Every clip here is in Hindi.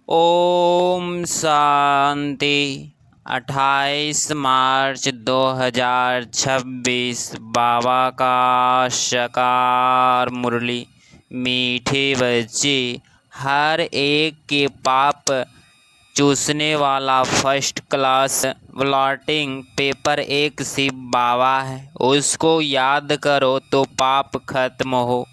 ओम शांति। 28 मार्च 2026 बाबा का शकार मुरली। मीठे बच्चे, हर एक के पाप चूसने वाला फर्स्ट क्लास ब्लॉटिंग पेपर एक शिव बाबा है। उसको याद करो तो पाप खत्म हो।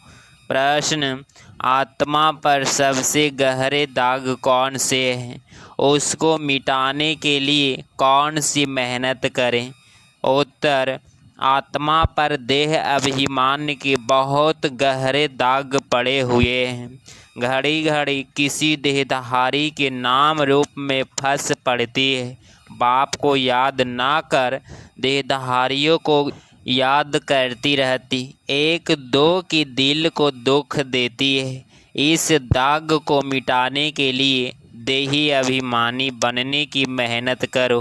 प्रश्न, आत्मा पर सबसे गहरे दाग कौन से हैं? उसको मिटाने के लिए कौन सी मेहनत करें? उत्तर, आत्मा पर देह अभिमान के बहुत गहरे दाग पड़े हुए हैं। घड़ी घड़ी किसी देहधारी के नाम रूप में फंस पड़ती है। बाप को याद ना कर देहधारियों को याद करती रहती, एक दो की दिल को दुख देती है। इस दाग को मिटाने के लिए देही अभिमानी बनने की मेहनत करो।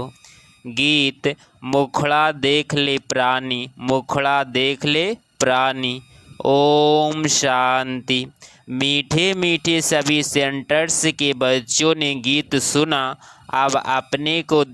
गीत, मुखड़ा देख ले प्राणी, मुखड़ा देख ले प्राणी। ओम शांति। मीठे मीठे सभी सेंटर्स के बच्चों ने गीत सुना। अब अपने को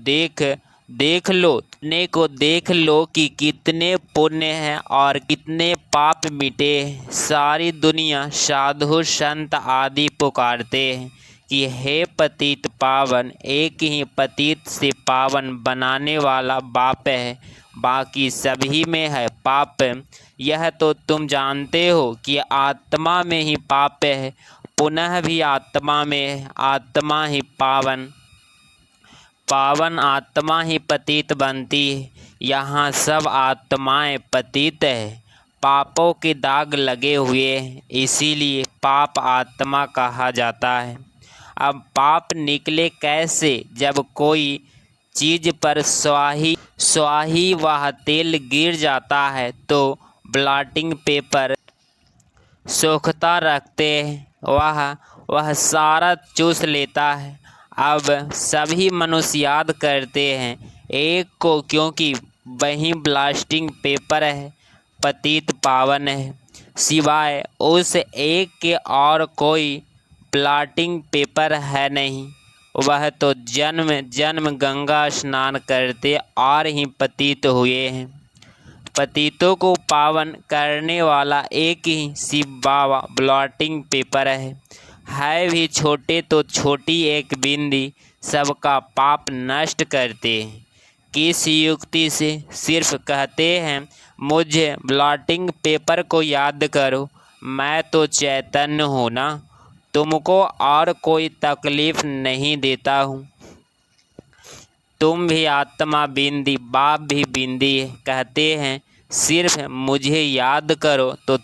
देख लो, अपने को देख लो कि कितने पुण्य हैं और कितने पाप मिटे हैं। सारी दुनिया साधु संत आदि पुकारते हैं कि हे पतित पावन, एक ही पतित से पावन बनाने वाला बाप है, बाकी सभी में है पाप। यह तो तुम जानते हो कि आत्मा में ही पाप है, पुनः भी आत्मा में है। आत्मा ही पावन, पावन आत्मा ही पतित बनती है। यहाँ सब आत्माएं पतित है, पापों के दाग लगे हुए हैं, इसीलिए पाप आत्मा कहा जाता है। अब पाप निकले कैसे? जब कोई चीज पर स्वाही वह तेल गिर जाता है तो ब्लॉटिंग पेपर सोखता रखते हैं, वह सारा चूस लेता है। अब सभी मनुष्य याद करते हैं एक को, क्योंकि वही ब्लास्टिंग पेपर है, पतित पावन है। सिवाय उस एक के और कोई ब्लॉटिंग पेपर है नहीं। वह तो जन्म जन्म गंगा स्नान करते और ही पतित हुए हैं। पतितों को पावन करने वाला एक ही शिव बाबा ब्लॉटिंग पेपर है भी छोटे तो छोटी एक बिंदी सबका पाप नष्ट करते हैं। किस युक्ति से? सिर्फ कहते हैं मुझे ब्लॉटिंग पेपर को याद करो, मैं तो चैतन्य हूँ ना, तुमको और कोई तकलीफ नहीं देता हूँ। तुम भी आत्मा बिंदी, बाप भी बिंदी है। कहते हैं सिर्फ मुझे याद करो तो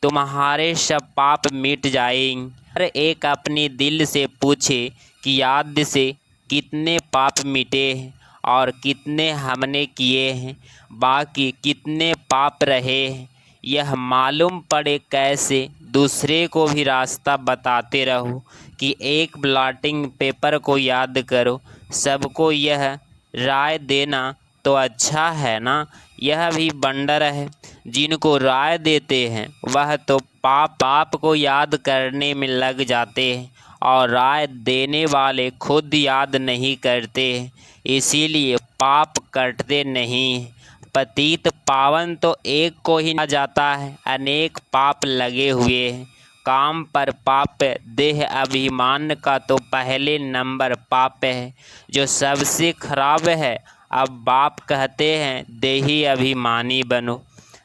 तुम्हारे सब पाप मिट जाएंगे। हर एक अपनी दिल से पूछे कि याद से कितने पाप मिटे हैं और कितने हमने किए हैं, बाकी कितने पाप रहे हैं। यह मालूम पड़े कैसे? दूसरे को भी रास्ता बताते रहो कि एक ब्लॉटिंग पेपर को याद करो। सबको यह राय देना तो अच्छा है ना? यह भी बंडर है, जिनको राय देते हैं वह तो पाप को याद करने में लग जाते हैं और राय देने वाले खुद याद नहीं करते हैं, इसीलिए पाप कटते नहीं। पतित पावन तो एक को ही ना जाता है, अनेक पाप लगे हुए हैं। काम पर पाप, देह अभिमान का तो पहले नंबर पाप है, जो सबसे खराब है। अब बाप कहते हैं देही अभिमानी बनो।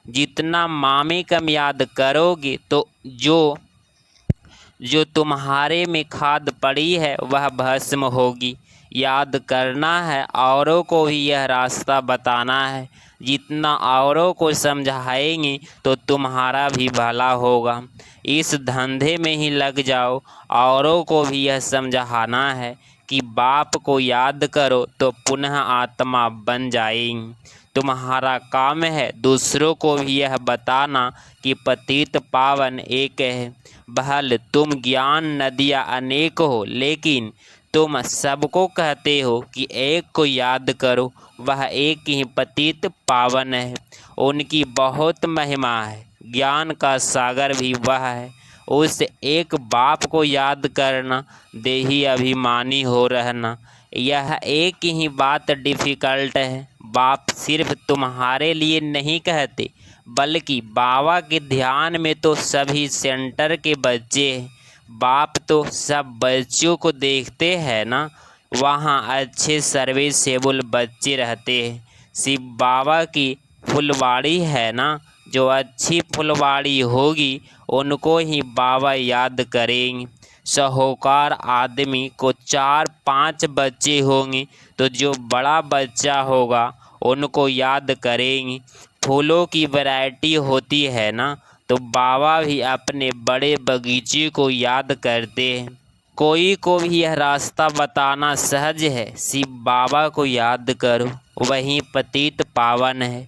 जितना मामी कम याद करोगे तो जो तुम्हारे में खाद पड़ी है वह भस्म होगी। याद करना है, औरों को भी यह रास्ता बताना है। जितना औरों को समझाएंगे तो तुम्हारा भी भला होगा। इस धंधे में ही लग जाओ, औरों को भी यह समझाना है कि बाप को याद करो तो पुनः आत्मा बन जाएंगी। तुम्हारा काम है दूसरों को भी यह बताना कि पतित पावन एक है। भले तुम ज्ञान नदियाँ अनेक हो, लेकिन तुम सबको कहते हो कि एक को याद करो, वह एक ही पतित पावन है। उनकी बहुत महिमा है, ज्ञान का सागर भी वह है। उस एक बाप को याद करना, देही अभिमानी हो रहना। यह एक ही बात डिफ़िकल्ट है। बाप सिर्फ तुम्हारे लिए नहीं कहते, बल्कि बाबा के ध्यान में तो सभी सेंटर के बच्चे हैं। बाप तो सब बच्चों को देखते हैं ना। वहाँ अच्छे सर्विसेबल बच्चे रहते हैं। शिव बाबा की फुलवाड़ी है ना, जो अच्छी फुलवाड़ी होगी उनको ही बाबा याद करेंगे। साहूकार आदमी को 4-5 बच्चे होंगे तो जो बड़ा बच्चा होगा उनको याद करेंगे। फूलों की वैरायटी होती है ना, तो बाबा भी अपने बड़े बगीचे को याद करते हैं। कोई को भी यह रास्ता बताना सहज है, शिव बाबा को याद करो, वही पतित पावन है।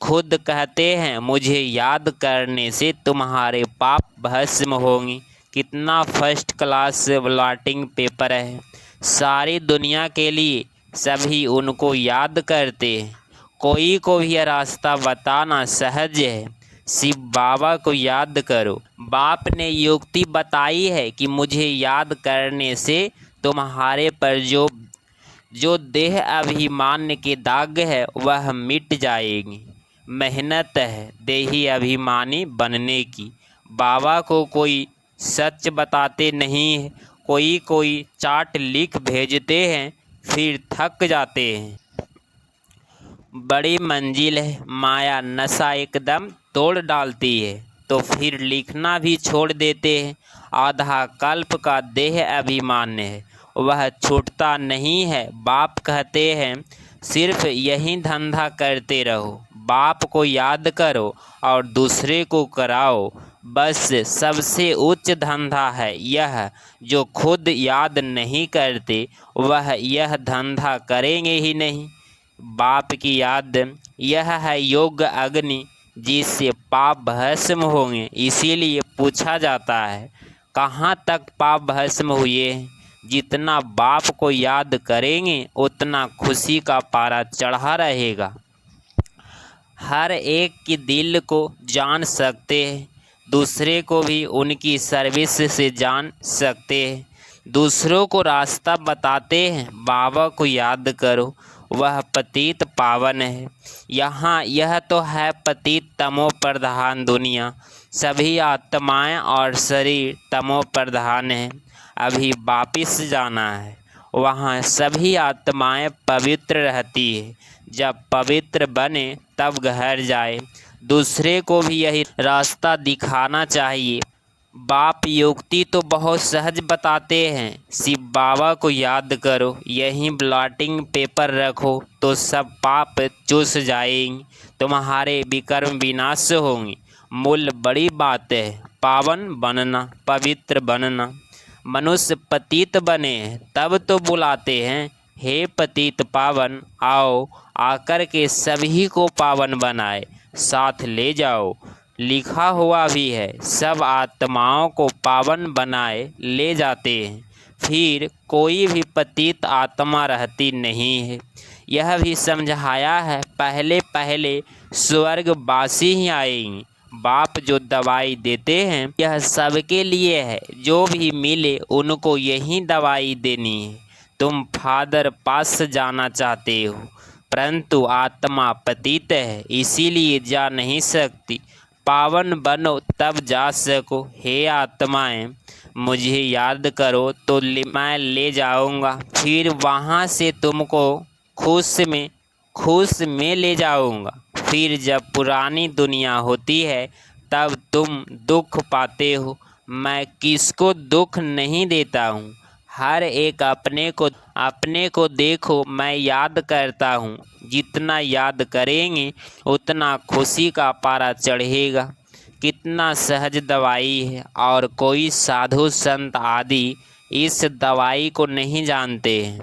खुद कहते हैं मुझे याद करने से तुम्हारे पाप भस्म होंगे। कितना फर्स्ट क्लास ब्लॉटिंग पेपर है। सारी दुनिया के लिए सभी उनको याद करते हैं। कोई को भी यह रास्ता बताना सहज है, शिव बाबा को याद करो। बाप ने युक्ति बताई है कि मुझे याद करने से तुम्हारे पर जो देह अभिमान के दाग है वह मिट जाएंगे। मेहनत है देही अभिमानी बनने की। बाबा को कोई सच बताते नहीं है, कोई चार्ट लिख भेजते हैं फिर थक जाते हैं। बड़ी मंजिल है, माया नशा एकदम तोड़ डालती है तो फिर लिखना भी छोड़ देते हैं। आधा कल्प का देह अभिमान है, वह छूटता नहीं है। बाप कहते हैं सिर्फ यही धंधा करते रहो, बाप को याद करो और दूसरे को कराओ। बस सबसे उच्च धंधा है यह। जो खुद याद नहीं करते वह यह धंधा करेंगे ही नहीं। बाप की याद यह है योग अग्नि, जिससे पाप भस्म होंगे। इसीलिए पूछा जाता है कहाँ तक पाप भस्म हुए हैं। जितना बाप को याद करेंगे उतना खुशी का पारा चढ़ा रहेगा। हर एक की दिल को जान सकते हैं, दूसरे को भी उनकी सर्विस से जान सकते हैं। दूसरों को रास्ता बताते हैं, बाबा को याद करो, वह पतित पावन है। यहाँ यह तो है पतित तमो प्रधान दुनिया। सभी आत्माएं और शरीर तमो प्रधान है। अभी वापिस जाना है, वहाँ सभी आत्माएं पवित्र रहती है। जब पवित्र बने तब घर जाए। दूसरे को भी यही रास्ता दिखाना चाहिए। बाप युक्ति तो बहुत सहज बताते हैं, शिव बाबा को याद करो, यहीं ब्लॉटिंग पेपर रखो तो सब पाप चूस जाएंगे, तुम्हारे विकर्म विनाश होंगे। मूल बड़ी बात है पावन बनना, पवित्र बनना। मनुष्य पतित बने तब तो बुलाते हैं हे पतित पावन आओ, आकर के सभी को पावन बनाए, साथ ले जाओ। लिखा हुआ भी है सब आत्माओं को पावन बनाए ले जाते हैं, फिर कोई भी पतित आत्मा रहती नहीं है। यह भी समझाया है पहले पहले स्वर्गवासी ही आएंगे। बाप जो दवाई देते हैं यह सबके लिए है, जो भी मिले उनको यही दवाई देनी है। तुम फादर पास जाना चाहते हो, परंतु आत्मा पतित है इसीलिए जा नहीं सकती। पावन बनो तब जा सको। हे आत्माएं मुझे याद करो तो मैं ले जाऊंगा, फिर वहाँ से तुमको खुश में ले जाऊंगा। फिर जब पुरानी दुनिया होती है तब तुम दुख पाते हो। मैं किसको दुख नहीं देता हूँ, हर एक अपने को देखो, मैं याद करता हूँ। जितना याद करेंगे उतना खुशी का पारा चढ़ेगा। कितना सहज दवाई है, और कोई साधु संत आदि इस दवाई को नहीं जानते हैं।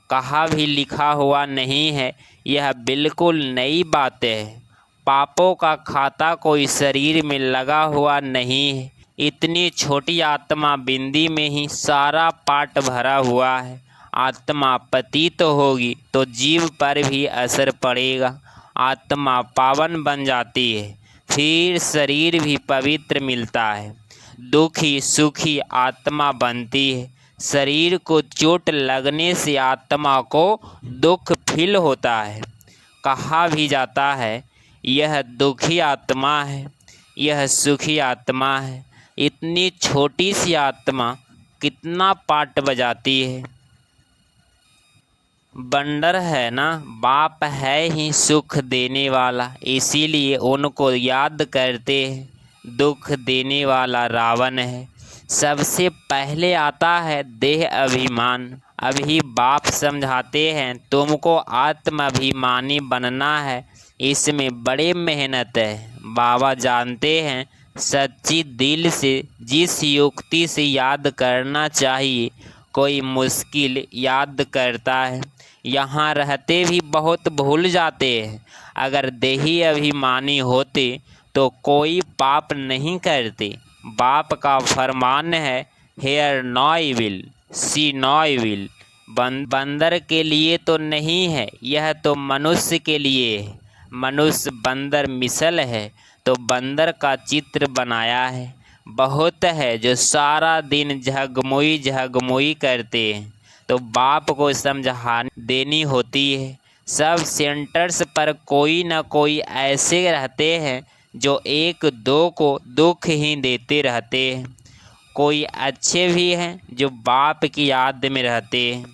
कहा भी लिखा हुआ नहीं है, यह बिल्कुल नई बात है। पापों का खाता कोई शरीर में लगा हुआ नहीं है। इतनी छोटी आत्मा बिंदी में ही सारा पाठ भरा हुआ है। आत्मा पतित होगी तो जीव पर भी असर पड़ेगा। आत्मा पावन बन जाती है, फिर शरीर भी पवित्र मिलता है। दुखी सुखी आत्मा बनती है। शरीर को चोट लगने से आत्मा को दुख फील होता है। कहा भी जाता है यह दुखी आत्मा है, यह सुखी आत्मा है। इतनी छोटी सी आत्मा कितना पाट बजाती है। बंदर है ना, बाप है ही सुख देने वाला, इसीलिए उनको याद करते हैं। दुख देने वाला रावण है। सबसे पहले आता है देह अभिमान। अभी बाप समझाते हैं तुमको आत्माभिमानी बनना है, इसमें बड़ी मेहनत है। बाबा जानते हैं सच्ची दिल से जिस युक्ति से याद करना चाहिए, कोई मुश्किल याद करता है। यहाँ रहते भी बहुत भूल जाते हैं। अगर देही अभिमानी होते तो कोई पाप नहीं करते। बाप का फरमान है हेयर नो इविल सी नो इविल। बंदर के लिए तो नहीं है, यह तो मनुष्य के लिए है। मनुष्य बंदर मिसल है तो बंदर का चित्र बनाया है। बहुत है जो सारा दिन झगमुई करते हैं, तो बाप को समझाने देनी होती है। सब सेंटर्स पर कोई न कोई ऐसे रहते हैं जो एक दो को दुख ही देते रहते हैं। कोई अच्छे भी हैं जो बाप की याद में रहते हैं,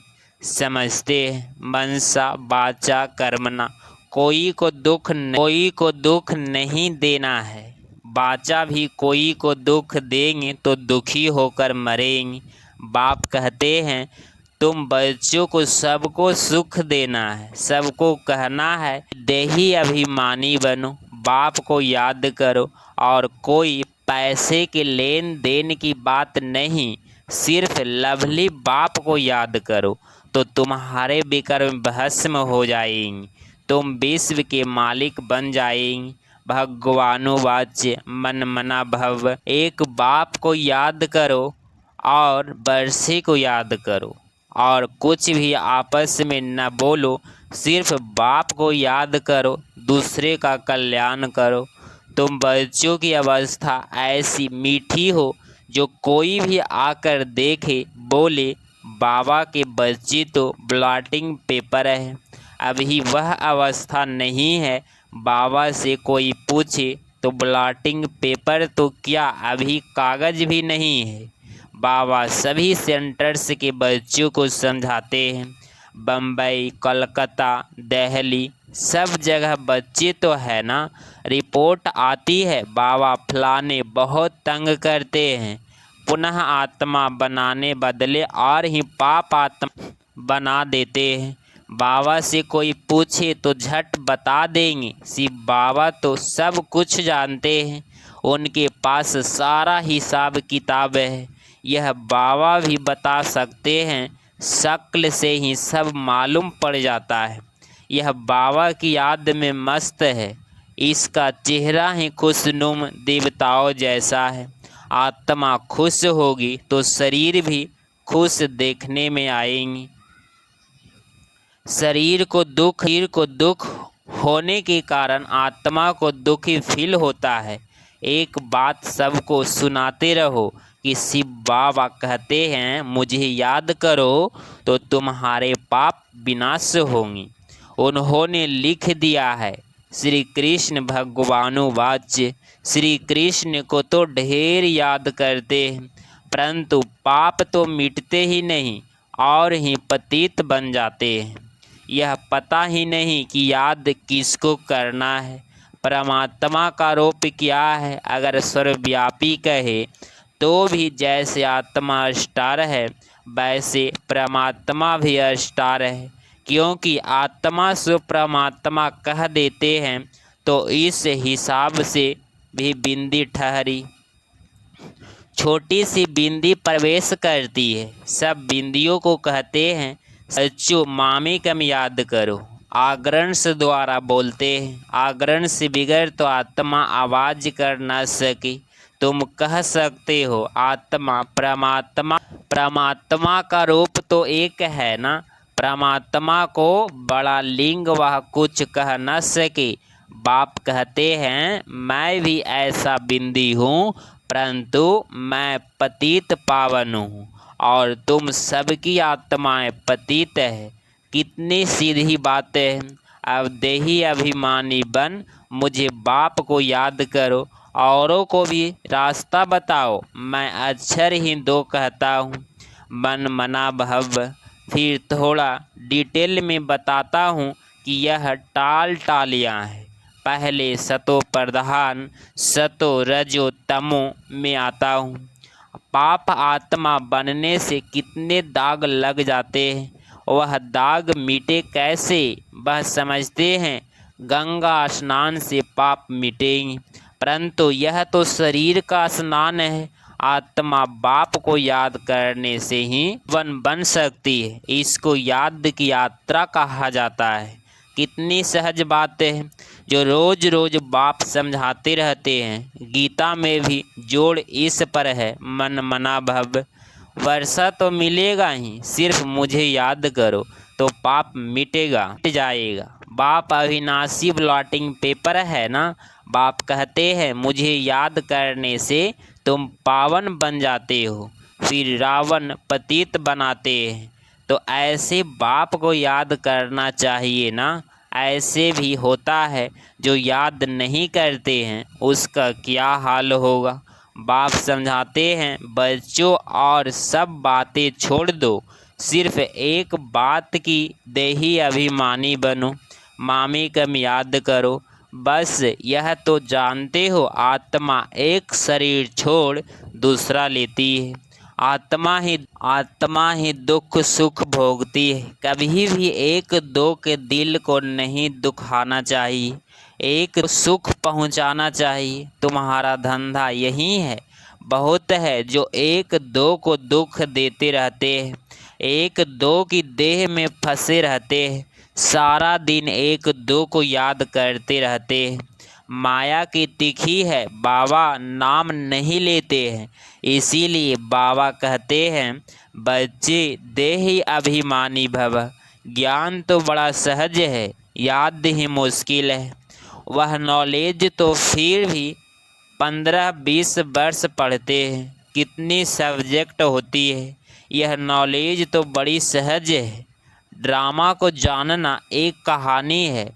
समझते हैं मनसा वाचा कर्मणा, कोई को दुख नहीं देना है। वाचा भी कोई को दुख देंगे तो दुखी होकर मरेंगे। बाप कहते हैं तुम बच्चों को सबको सुख देना है, सबको कहना है देही अभिमानी बनो, बाप को याद करो। और कोई पैसे के लेन देन की बात नहीं, सिर्फ लवली बाप को याद करो तो तुम्हारे विकर्म भस्म हो जाएंगे, तुम विश्व के मालिक बन जाएंगे। भगवानुवाच्य मन मना भव। एक बाप को याद करो और वर्षे को याद करो और कुछ भी आपस में न बोलो, सिर्फ बाप को याद करो, दूसरे का कल्याण करो। तुम बच्चों की अवस्था ऐसी मीठी हो जो कोई भी आकर देखे बोले बाबा के बच्चे तो ब्लॉटिंग पेपर है। अभी वह अवस्था नहीं है, बाबा से कोई पूछे तो ब्लॉटिंग पेपर तो क्या अभी कागज़ भी नहीं है। बाबा सभी सेंटर्स के बच्चों को समझाते हैं। बम्बई कलकत्ता दिल्ली सब जगह बच्चे तो है ना। रिपोर्ट आती है बाबा फलाने बहुत तंग करते हैं, पुनः आत्मा बनाने बदले और ही पाप आत्मा बना देते हैं। बाबा से कोई पूछे तो झट बता देंगे, शिव बाबा तो सब कुछ जानते हैं, उनके पास सारा हिसाब किताब है। यह बाबा भी बता सकते हैं, शक्ल से ही सब मालूम पड़ जाता है। यह बाबा की याद में मस्त है, इसका चेहरा ही खुशनुम देवताओं जैसा है। आत्मा खुश होगी तो शरीर भी खुश देखने में आएंगी। शरीर को दुख होने के कारण आत्मा को दुखी फील होता है। एक बात सबको सुनाते रहो कि शिव बाबा कहते हैं मुझे याद करो तो तुम्हारे पाप विनाश होंगे। उन्होंने लिख दिया है श्री कृष्ण भगवानुवाच्य। श्री कृष्ण को तो ढेर याद करते हैं, परंतु पाप तो मिटते ही नहीं और ही पतित बन जाते हैं। यह पता ही नहीं कि याद किसको करना है। परमात्मा का रूप क्या है? अगर सर्वव्यापी कहे तो भी जैसे आत्मा स्टार है वैसे परमात्मा भी स्टार है, क्योंकि आत्मा से परमात्मा कह देते हैं तो इस हिसाब से भी बिंदी ठहरी। छोटी सी बिंदी प्रवेश करती है, सब बिंदियों को कहते हैं सच्चू मामी कम याद करो। आग्रहण से द्वारा बोलते हैं, आग्रहण से बिगड़ तो आत्मा आवाज कर न सकी। तुम कह सकते हो आत्मा परमात्मा का रूप तो एक है ना। परमात्मा को बड़ा लिंग वह कुछ कह न सके। बाप कहते हैं मैं भी ऐसा बिंदी हूँ, परंतु मैं पतित पावन हूँ और तुम सबकी आत्माएं पतित है। कितनी सीधी बातें हैं। अब देही अभिमानी बन मुझे बाप को याद करो, औरों को भी रास्ता बताओ। मैं अक्षर ही दो कहता हूँ, मन मना भव। फिर थोड़ा डिटेल में बताता हूँ कि यह टाल टालियाँ हैं। पहले सतो प्रधान सतो रजो तमो में आता हूँ। पाप आत्मा बनने से कितने दाग लग जाते हैं, वह दाग मिटे कैसे? वह समझते हैं गंगा स्नान से पाप मिटेंगे, परंतु यह तो शरीर का स्नान है। आत्मा बाप को याद करने से ही बन सकती है। इसको याद की यात्रा कहा जाता है। कितनी सहज बातें हैं जो रोज रोज बाप समझाते रहते हैं। गीता में भी जोड़ इस पर है, मन मना भव। वर्षा तो मिलेगा ही, सिर्फ मुझे याद करो तो पाप मिट जाएगा। बाप अविनाशी ब्लॉटिंग पेपर है ना। बाप कहते हैं मुझे याद करने से तुम पावन बन जाते हो। फिर रावण पतित बनाते हैं। तो ऐसे बाप को याद करना चाहिए ना। ऐसे भी होता है जो याद नहीं करते हैं, उसका क्या हाल होगा। बाप समझाते हैं बच्चों और सब बातें छोड़ दो, सिर्फ एक बात की देही अभिमानी बनो। मामी कम याद करो। बस यह तो जानते हो आत्मा एक शरीर छोड़ दूसरा लेती है। आत्मा ही दुख सुख भोगती है। कभी भी एक दो के दिल को नहीं दुखाना चाहिए, एक सुख पहुंचाना चाहिए। तुम्हारा धंधा यही है। बहुत है जो एक दो को दुख देते रहते हैं, एक दो की देह में फंसे रहते हैं, सारा दिन एक दो को याद करते रहते हैं। माया की तिखी है, बाबा नाम नहीं लेते हैं। इसीलिए बाबा कहते हैं बच्चे देही अभिमानी भव। ज्ञान तो बड़ा सहज है, याद ही मुश्किल है। वह नॉलेज तो फिर भी 15-20 वर्ष पढ़ते हैं। कितनी सब्जेक्ट होती है। यह नॉलेज तो बड़ी सहज है। ड्रामा को जानना एक कहानी है।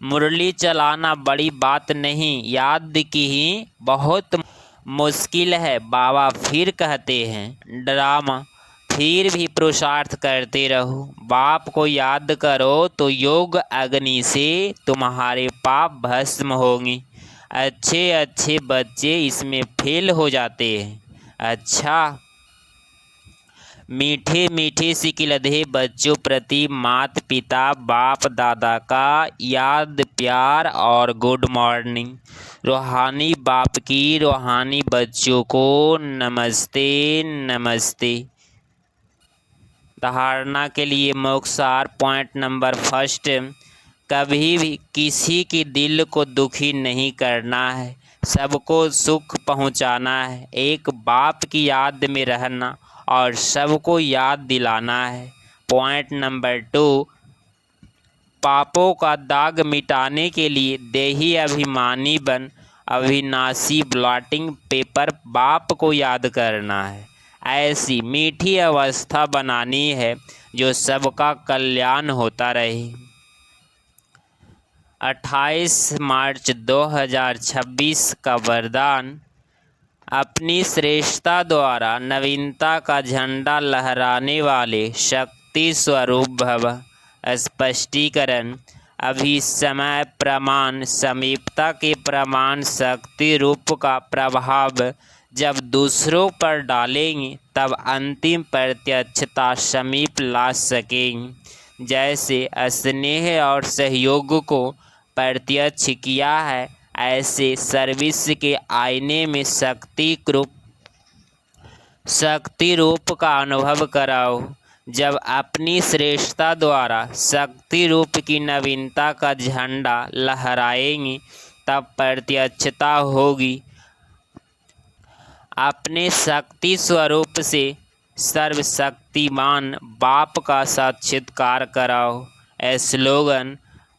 मुरली चलाना बड़ी बात नहीं, याद की ही बहुत मुश्किल है। बाबा फिर कहते हैं ड्रामा फिर भी पुरुषार्थ करते रहो। बाप को याद करो तो योग अग्नि से तुम्हारे पाप भस्म होंगे। अच्छे अच्छे बच्चे इसमें फेल हो जाते हैं। अच्छा, मीठे मीठे सिकिलधे बच्चों प्रति माता पिता बाप दादा का याद प्यार और गुड मॉर्निंग। रूहानी बाप की रूहानी बच्चों को नमस्ते नमस्ते। धारणा के लिए मोक्षार पॉइंट नंबर 1, कभी भी किसी के दिल को दुखी नहीं करना है, सबको सुख पहुंचाना है। एक बाप की याद में रहना और सबको याद दिलाना है। पॉइंट नंबर 2, पापों का दाग मिटाने के लिए देही अभिमानी बन अविनाशी ब्लॉटिंग पेपर बाप को याद करना है। ऐसी मीठी अवस्था बनानी है जो सबका कल्याण होता रहे। 28 मार्च 2026 का वरदान। अपनी श्रेष्ठता द्वारा नवीनता का झंडा लहराने वाले शक्ति स्वरूप भव। स्पष्टीकरण। अभी समय प्रमाण समीपता के प्रमाण शक्ति रूप का प्रभाव जब दूसरों पर डालेंगे तब अंतिम प्रत्यक्षता समीप ला सकेंगे। जैसे स्नेह और सहयोग को प्रत्यक्ष किया है, ऐसे सर्विस के आईने में शक्ति रूप का अनुभव कराओ। जब अपनी श्रेष्ठता द्वारा शक्ति रूप की नवीनता का झंडा लहराएंगे तब प्रत्यक्षता होगी। अपने शक्ति स्वरूप से सर्वशक्तिमान बाप का साक्षात्कार कराओ। स्लोगन।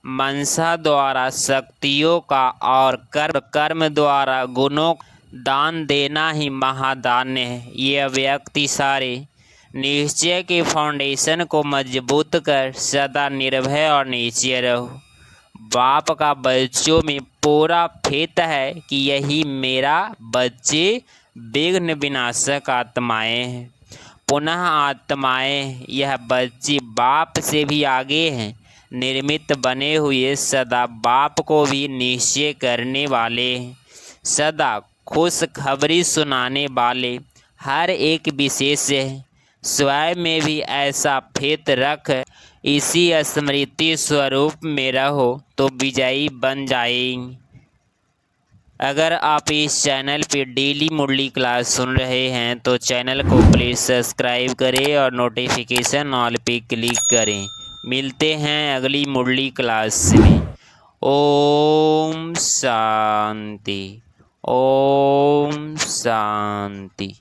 मनसा द्वारा शक्तियों का और कर्म द्वारा गुणों दान देना ही महादान्य है। यह व्यक्ति सारे निश्चय के फाउंडेशन को मजबूत कर सदा निर्भय और निश्चय रहो। बाप का बच्चों में पूरा फेत है कि यही मेरा बच्चे विघ्न विनाशक आत्माएं हैं। पुनः आत्माएं यह बच्चे बाप से भी आगे हैं, निर्मित बने हुए सदा बाप को भी निश्चय करने वाले हैं, सदा खुशखबरी सुनाने वाले हर एक विशेष है। स्वयं में भी ऐसा फेत रख इसी स्मृति स्वरूप में रहो तो विजयी बन जाएंगे। अगर आप इस चैनल पे डेली मुरली क्लास सुन रहे हैं तो चैनल को प्लीज़ सब्सक्राइब करें और नोटिफिकेशन ऑल पे क्लिक करें। मिलते हैं अगली मुरली क्लास में। ओम शांति, ओम शांति।